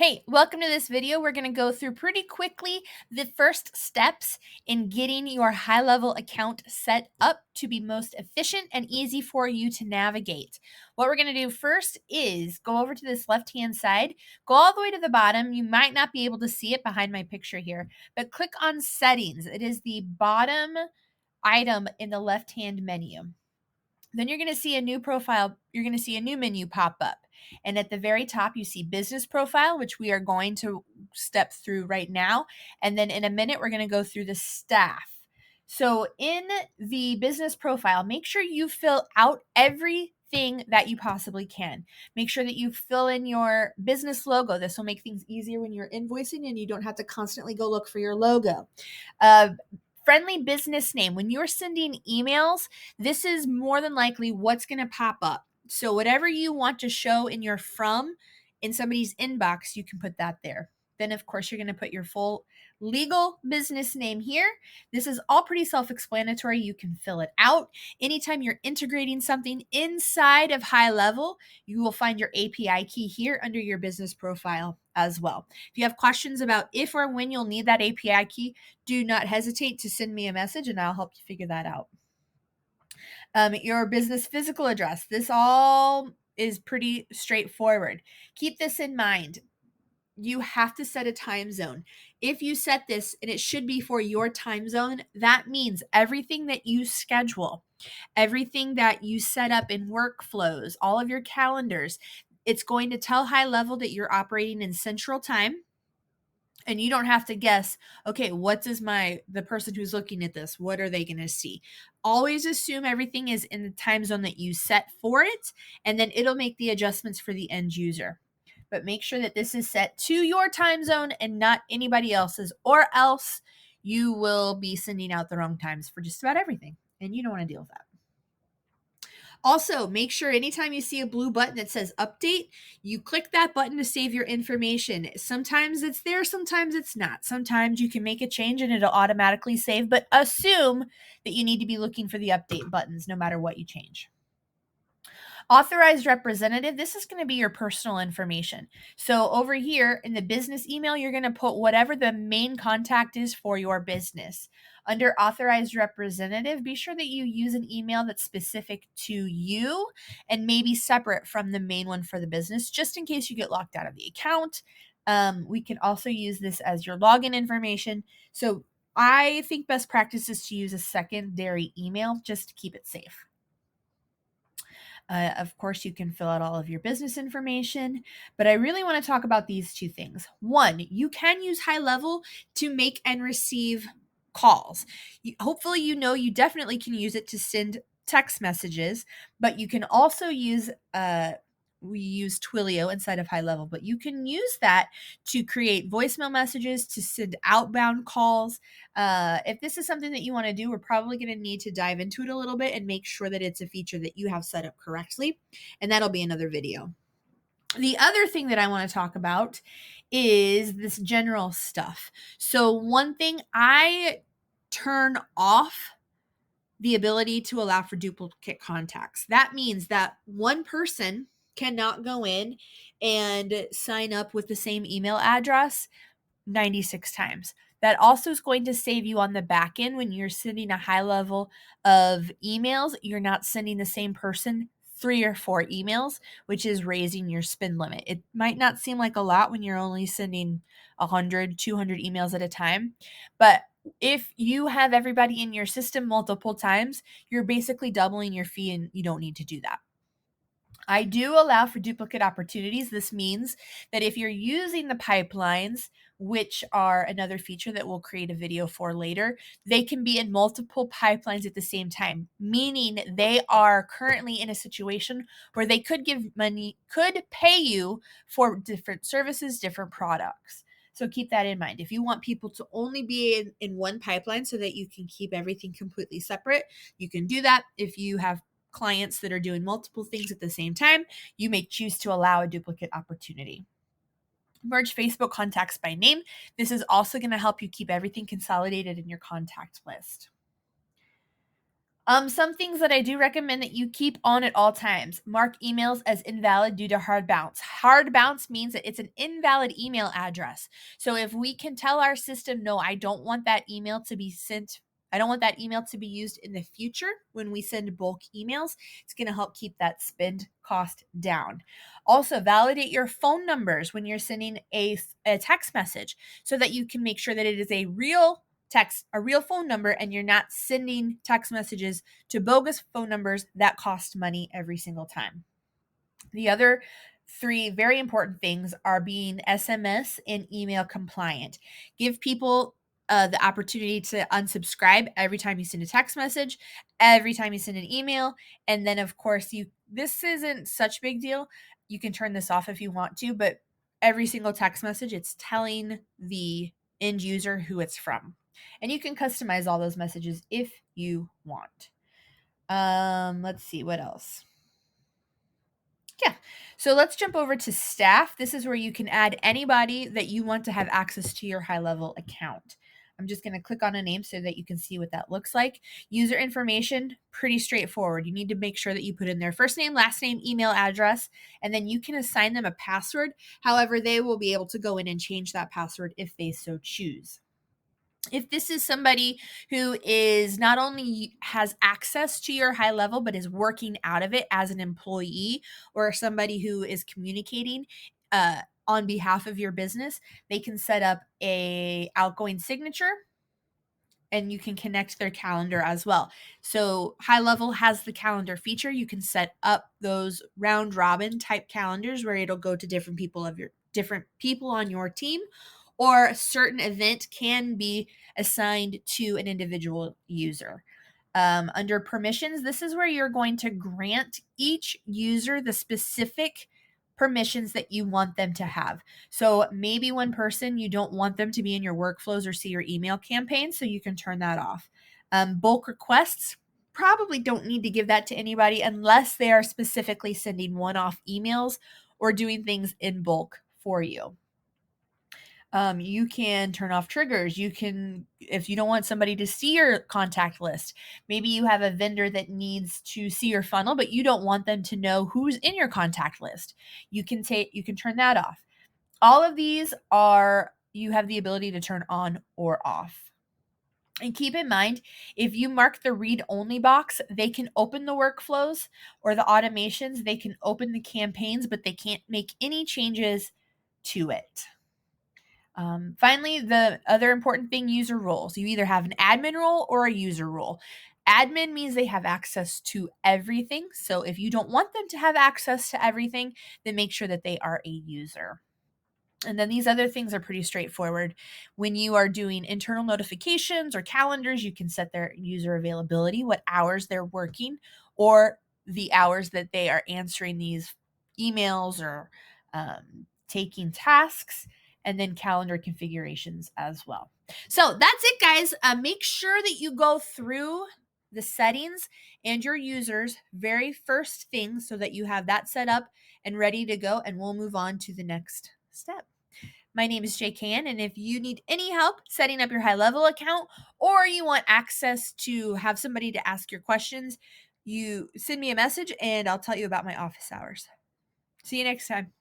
Hey, welcome to this video. We're going to go through pretty quickly the first steps in getting your high-level account set up to be most efficient and easy for you to navigate. What we're going to do first is go over to this left-hand side, go all the way to the bottom. You might not be able to see it behind my picture here, but click on Settings. It is the bottom item in the left-hand menu. Then you're going to see a new profile. You're going to see a new menu pop up. And at the very top, you see business profile, which we are going to step through right now. And then in a minute, we're going to go through the staff. So in the business profile, make sure you fill out everything that you possibly can. Make sure that you fill in your business logo. This will make things easier when you're invoicing and you don't have to constantly go look for your logo. Friendly business name. When you're sending emails, this is more than likely what's going to pop up. So whatever you want to show in your from in somebody's inbox, you can put that there. Then, of course, you're going to put your full legal business name here. This is all pretty self-explanatory. You can fill it out. Anytime you're integrating something inside of GoHighLevel, you will find your API key here under your business profile as well. If you have questions about if or when you'll need that API key, do not hesitate to send me a message and I'll help you figure that out. Your business physical address. This all is pretty straightforward. Keep this in mind. You have to set a time zone. If you set this, and it should be for your time zone, that means everything that you schedule, everything that you set up in workflows, all of your calendars, it's going to tell GoHighLevel that you're operating in Central Time. And you don't have to guess, okay, what does the person who's looking at this, what are they going to see? Always assume everything is in the time zone that you set for it, and then it'll make the adjustments for the end user. But make sure that this is set to your time zone and not anybody else's, or else you will be sending out the wrong times for just about everything, and you don't want to deal with that. Also, make sure anytime you see a blue button that says update, you click that button to save your information. Sometimes it's there, sometimes it's not. Sometimes you can make a change and it'll automatically save, but assume that you need to be looking for the update buttons no matter what you change. Authorized representative, this is going to be your personal information. So over here in the business email, you're going to put whatever the main contact is for your business. Under authorized representative, be sure that you use an email that's specific to you and maybe separate from the main one for the business, just in case you get locked out of the account. We can also use this as your login information. So I think best practice is to use a secondary email just to keep it safe. Of course, you can fill out all of your business information, but I really want to talk about these two things. One, you can use GoHighLevel to make and receive calls. Hopefully, you definitely can use it to send text messages, but you can also use we use Twilio inside of GoHighLevel, but you can use that to create voicemail messages, to send outbound calls. If this is something that you want to do, we're probably going to need to dive into it a little bit and make sure that it's a feature that you have set up correctly, and that'll be another video. The other thing that I want to talk about is this general stuff. So one thing, I turn off the ability to allow for duplicate contacts. That means that one person cannot go in and sign up with the same email address 96 times. That also is going to save you on the back end when you're sending a high level of emails. You're not sending the same person 3 or 4 emails, which is raising your spend limit. It might not seem like a lot when you're only sending 100, 200 emails at a time, but if you have everybody in your system multiple times, you're basically doubling your fee, and you don't need to do that. I do allow for duplicate opportunities. This means that if you're using the pipelines, which are another feature that we'll create a video for later, they can be in multiple pipelines at the same time, meaning they are currently in a situation where they could pay you for different services, different products. So keep that in mind. If you want people to only be in one pipeline so that you can keep everything completely separate, you can do that. If you have clients that are doing multiple things at the same time, you may choose to allow a duplicate opportunity. Merge Facebook contacts by name. This is also going to help you keep everything consolidated in your contact list. Some things that I do recommend that you keep on at all times. Mark emails as invalid due to hard bounce. Hard bounce means that it's an invalid email address. So if we can tell our system, no, I don't want that email to be sent, I don't want that email to be used in the future when we send bulk emails, it's going to help keep that spend cost down. Also, validate your phone numbers when you're sending a text message so that you can make sure that it is a real text, a real phone number, and you're not sending text messages to bogus phone numbers that cost money every single time. The other three very important things are being SMS and email compliant. Give people the opportunity to unsubscribe every time you send a text message, every time you send an email, and then of course this isn't such a big deal. You can turn this off if you want to, but every single text message, it's telling the end user who it's from. And you can customize all those messages if you want. Let's see what else. Yeah. So let's jump over to staff. This is where you can add anybody that you want to have access to your HighLevel account. I'm just going to click on a name so that you can see what that looks like. User information, pretty straightforward. You need to make sure that you put in their first name, last name, email address, and then you can assign them a password. However, they will be able to go in and change that password if they so choose. If this is somebody who is not only has access to your HighLevel, but is working out of it as an employee or somebody who is communicating on behalf of your business, they can set up a outgoing signature and you can connect their calendar as well. So HighLevel has the calendar feature. You can set up those round robin type calendars where it'll go to different people on your team, or a certain event can be assigned to an individual user. Under permissions, this is where you're going to grant each user the specific permissions that you want them to have. So maybe one person, you don't want them to be in your workflows or see your email campaign, so you can turn that off. Bulk requests, probably don't need to give that to anybody unless they are specifically sending one-off emails or doing things in bulk for you. You can turn off triggers. You can, if you don't want somebody to see your contact list, maybe you have a vendor that needs to see your funnel, but you don't want them to know who's in your contact list. You can turn that off. All of these you have the ability to turn on or off. And keep in mind, if you mark the read only box, they can open the workflows or the automations, they can open the campaigns, but they can't make any changes to it. Finally, the other important thing, user roles. You either have an admin role or a user role. Admin means they have access to everything. So if you don't want them to have access to everything, then make sure that they are a user. And then these other things are pretty straightforward. When you are doing internal notifications or calendars, you can set their user availability, what hours they're working, or the hours that they are answering these emails or taking tasks, and then calendar configurations as well. So that's it, guys. Make sure that you go through the settings and your users very first thing so that you have that set up and ready to go, and we'll move on to the next step. My name is JKN, and if you need any help setting up your HighLevel account, or you want access to have somebody to ask your questions, you send me a message and I'll tell you about my office hours. See you next time.